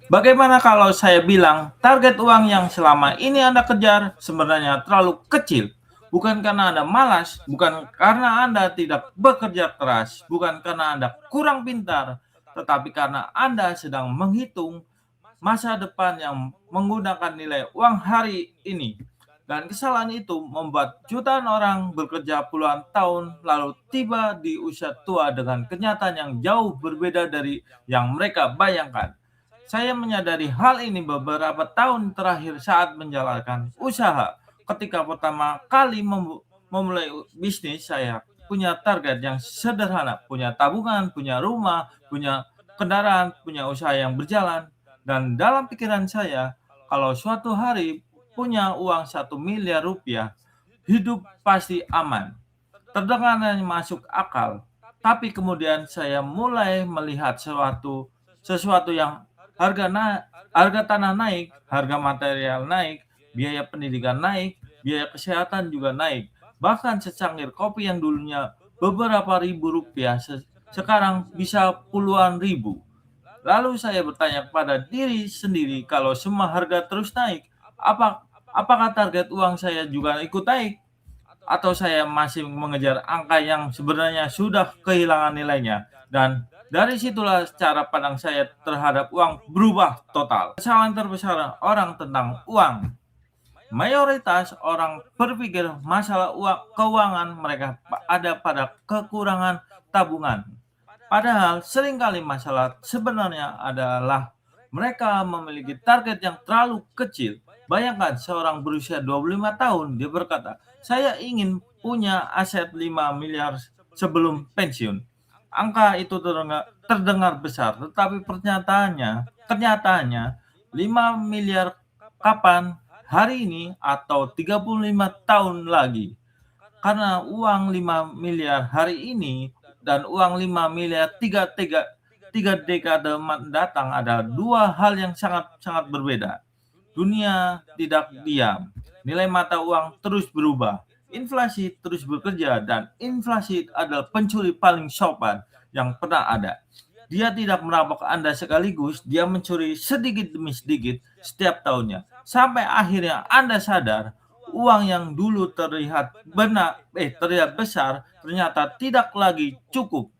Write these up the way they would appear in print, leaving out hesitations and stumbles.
Bagaimana kalau saya bilang target uang yang selama ini Anda kejar sebenarnya terlalu kecil? Bukan karena Anda malas, bukan karena Anda tidak bekerja keras, bukan karena Anda kurang pintar, tetapi karena Anda sedang menghitung masa depan yang menggunakan nilai uang hari ini. Dan kesalahan itu membuat jutaan orang bekerja puluhan tahun lalu tiba di usia tua dengan kenyataan yang jauh berbeda dari yang mereka bayangkan. Saya menyadari hal ini beberapa tahun terakhir saat menjalankan usaha. Ketika pertama kali memulai bisnis, saya punya target yang sederhana, punya tabungan, punya rumah, punya kendaraan, punya usaha yang berjalan. Dan dalam pikiran saya, kalau suatu hari punya uang 1 miliar rupiah, hidup pasti aman. Terdengarnya masuk akal. Tapi kemudian saya mulai melihat sesuatu yang harga tanah naik, harga material naik, biaya pendidikan naik, biaya kesehatan juga naik. Bahkan secangkir kopi yang dulunya beberapa ribu rupiah sekarang bisa puluhan ribu. Lalu saya bertanya kepada diri sendiri, kalau semua harga terus naik, apakah target uang saya juga ikut naik? Atau saya masih mengejar angka yang sebenarnya sudah kehilangan nilainya? Dan dari situlah cara pandang saya terhadap uang berubah total. Kesalahan terbesar orang tentang uang. Mayoritas orang berpikir masalah keuangan mereka ada pada kekurangan tabungan. Padahal seringkali masalah sebenarnya adalah mereka memiliki target yang terlalu kecil. Bayangkan seorang berusia 25 tahun, dia berkata, saya ingin punya aset 5 miliar sebelum pensiun. Angka itu terdengar besar, tetapi kenyataannya 5 miliar kapan? Hari ini atau 35 tahun lagi. Karena uang 5 miliar hari ini dan uang 5 miliar tiga dekade mendatang adalah dua hal yang sangat-sangat berbeda. Dunia tidak diam. Nilai mata uang terus berubah. Inflasi terus bekerja dan inflasi adalah pencuri paling sopan yang pernah ada. Dia tidak merampok Anda sekaligus, dia mencuri sedikit demi sedikit setiap tahunnya. Sampai akhirnya Anda sadar, uang yang dulu terlihat besar ternyata tidak lagi cukup.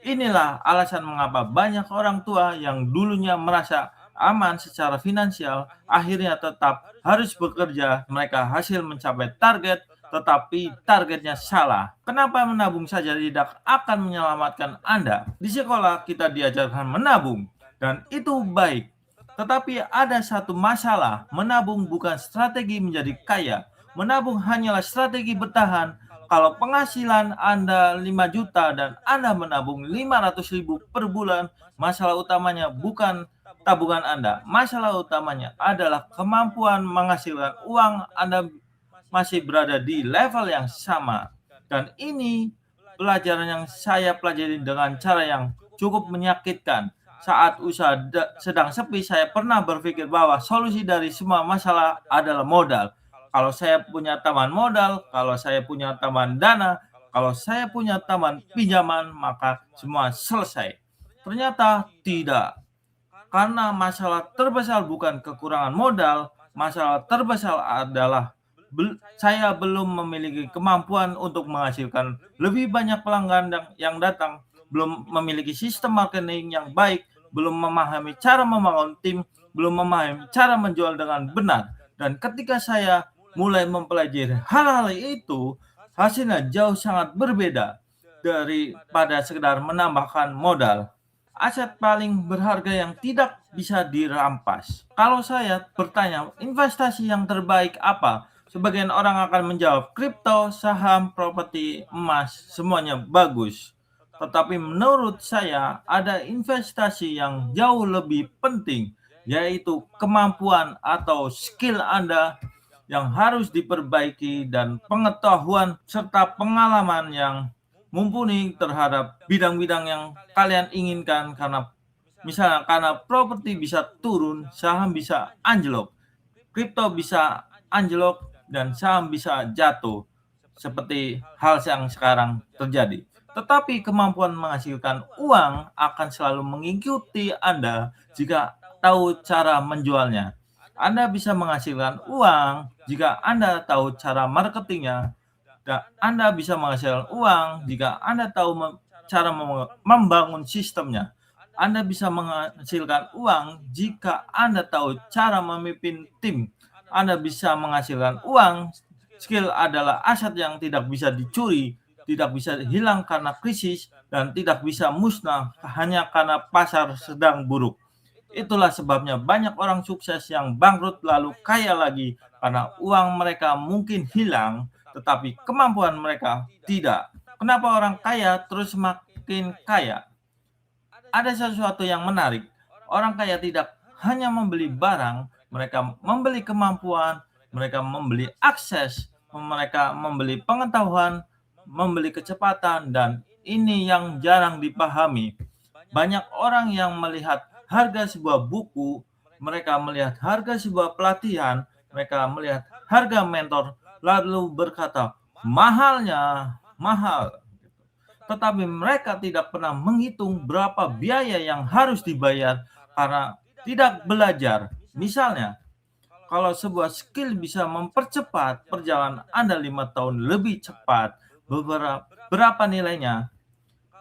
Inilah alasan mengapa banyak orang tua yang dulunya merasa aman secara finansial akhirnya tetap harus bekerja. Mereka hasil mencapai target, tetapi targetnya salah. Kenapa menabung saja tidak akan menyelamatkan Anda? Di sekolah kita diajarkan menabung, dan itu baik. Tetapi ada satu masalah, menabung bukan strategi menjadi kaya. Menabung hanyalah strategi bertahan. Kalau penghasilan Anda 5 juta dan Anda menabung 500 ribu per bulan, masalah utamanya bukan tabungan Anda. Masalah utamanya adalah kemampuan menghasilkan uang Anda masih berada di level yang sama. Dan ini pelajaran yang saya pelajari dengan cara yang cukup menyakitkan. Saat usaha sedang sepi, saya pernah berpikir bahwa solusi dari semua masalah adalah modal. Kalau saya punya tambahan modal, kalau saya punya tambahan dana, kalau saya punya tambahan pinjaman, maka semua selesai. Ternyata tidak. Karena masalah terbesar bukan kekurangan modal, masalah terbesar adalah saya belum memiliki kemampuan untuk menghasilkan lebih banyak pelanggan yang datang, belum memiliki sistem marketing yang baik, belum memahami cara membangun tim, belum memahami cara menjual dengan benar. Dan ketika saya mulai mempelajari hal-hal itu, hasilnya jauh sangat berbeda daripada sekedar menambahkan modal. Aset paling berharga yang tidak bisa dirampas. Kalau saya bertanya, investasi yang terbaik apa? Sebagian orang akan menjawab, kripto, saham, properti, emas, semuanya bagus. Tetapi menurut saya, ada investasi yang jauh lebih penting, yaitu kemampuan atau skill Anda yang harus diperbaiki dan pengetahuan serta pengalaman yang mumpuni terhadap bidang-bidang yang kalian inginkan. Karena misalnya karena properti bisa turun, saham bisa anjlok, kripto bisa anjlok, dan saham bisa jatuh seperti hal yang sekarang terjadi. Tetapi kemampuan menghasilkan uang akan selalu mengikuti Anda jika tahu cara menjualnya. Anda bisa menghasilkan uang jika Anda tahu cara marketingnya. Dan Anda bisa menghasilkan uang jika Anda tahu cara membangun sistemnya. Anda bisa menghasilkan uang jika Anda tahu cara memimpin tim. Anda bisa menghasilkan uang. Skill adalah aset yang tidak bisa dicuri, tidak bisa hilang karena krisis, dan tidak bisa musnah hanya karena pasar sedang buruk. Itulah sebabnya banyak orang sukses yang bangkrut lalu kaya lagi karena uang mereka mungkin hilang, tetapi kemampuan mereka tidak. Kenapa orang kaya terus semakin kaya? Ada sesuatu yang menarik. Orang kaya tidak hanya membeli barang, mereka membeli kemampuan, mereka membeli akses, mereka membeli pengetahuan, membeli kecepatan, dan ini yang jarang dipahami. Banyak orang yang melihat harga sebuah buku, mereka melihat harga sebuah pelatihan, mereka melihat harga mentor, lalu berkata, mahalnya, mahal. Tetapi mereka tidak pernah menghitung berapa biaya yang harus dibayar karena tidak belajar. Misalnya, kalau sebuah skill bisa mempercepat perjalanan Anda 5 tahun lebih cepat, berapa nilainya?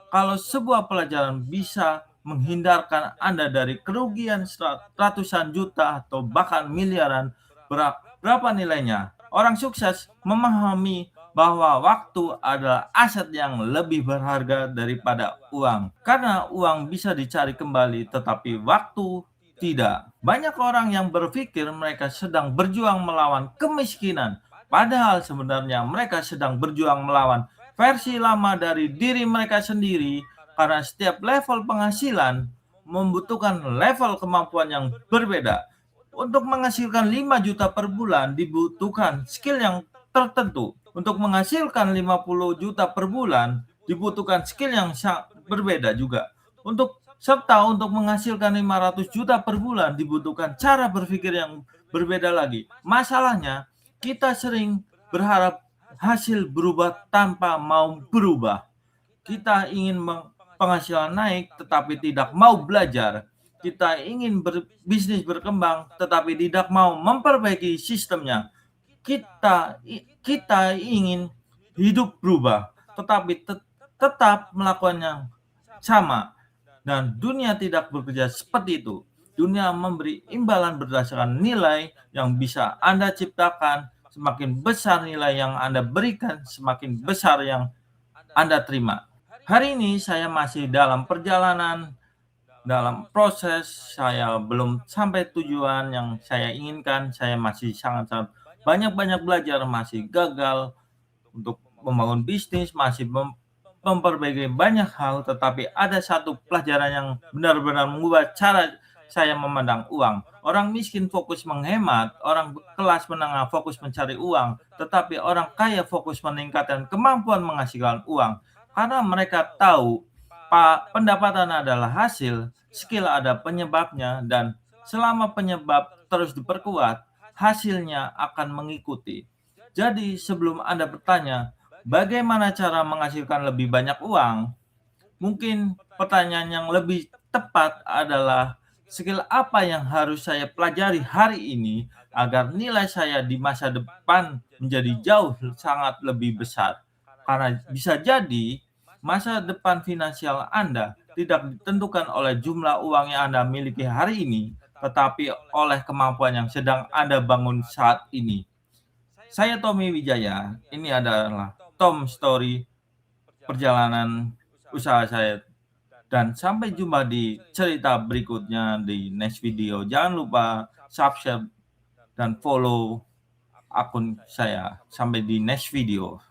Kalau sebuah pelajaran bisa menghindarkan Anda dari kerugian ratusan juta atau bahkan miliaran, berapa nilainya? Orang sukses memahami bahwa waktu adalah aset yang lebih berharga daripada uang. Karena uang bisa dicari kembali, tetapi waktu tidak. Banyak orang yang berpikir mereka sedang berjuang melawan kemiskinan, padahal sebenarnya mereka sedang berjuang melawan versi lama dari diri mereka sendiri, karena setiap level penghasilan membutuhkan level kemampuan yang berbeda. Untuk menghasilkan 5 juta per bulan dibutuhkan skill yang tertentu. Untuk menghasilkan 50 juta per bulan dibutuhkan skill yang berbeda juga. Serta untuk menghasilkan 500 juta per bulan dibutuhkan cara berpikir yang berbeda lagi. Masalahnya, kita sering berharap hasil berubah tanpa mau berubah. Kita ingin penghasilan naik tetapi tidak mau belajar. Kita ingin bisnis berkembang tetapi tidak mau memperbaiki sistemnya. Kita ingin hidup berubah tetapi tetap melakukannya sama. Dan dunia tidak bekerja seperti itu. Dunia memberi imbalan berdasarkan nilai yang bisa Anda ciptakan. Semakin besar nilai yang Anda berikan, semakin besar yang Anda terima. Hari ini saya masih dalam perjalanan, dalam proses, saya belum sampai tujuan yang saya inginkan. Saya masih sangat-sangat banyak belajar, masih gagal untuk membangun bisnis, masih memperbaiki banyak hal, tetapi ada satu pelajaran yang benar-benar mengubah cara saya memandang uang. Orang miskin fokus menghemat, orang kelas menengah fokus mencari uang, tetapi orang kaya fokus meningkatkan kemampuan menghasilkan uang. Karena mereka tahu pendapatan adalah hasil, skill ada penyebabnya, dan selama penyebab terus diperkuat, hasilnya akan mengikuti. Jadi sebelum Anda bertanya, bagaimana cara menghasilkan lebih banyak uang? Mungkin pertanyaan yang lebih tepat adalah skill apa yang harus saya pelajari hari ini agar nilai saya di masa depan menjadi jauh sangat lebih besar. Karena bisa jadi masa depan finansial Anda tidak ditentukan oleh jumlah uang yang Anda miliki hari ini, tetapi oleh kemampuan yang sedang Anda bangun saat ini. Saya Tommy Wijaya, ini adalah Tom Story perjalanan usaha saya. Dan sampai jumpa di cerita berikutnya di next video. Jangan lupa subscribe dan follow akun saya. Sampai di next video.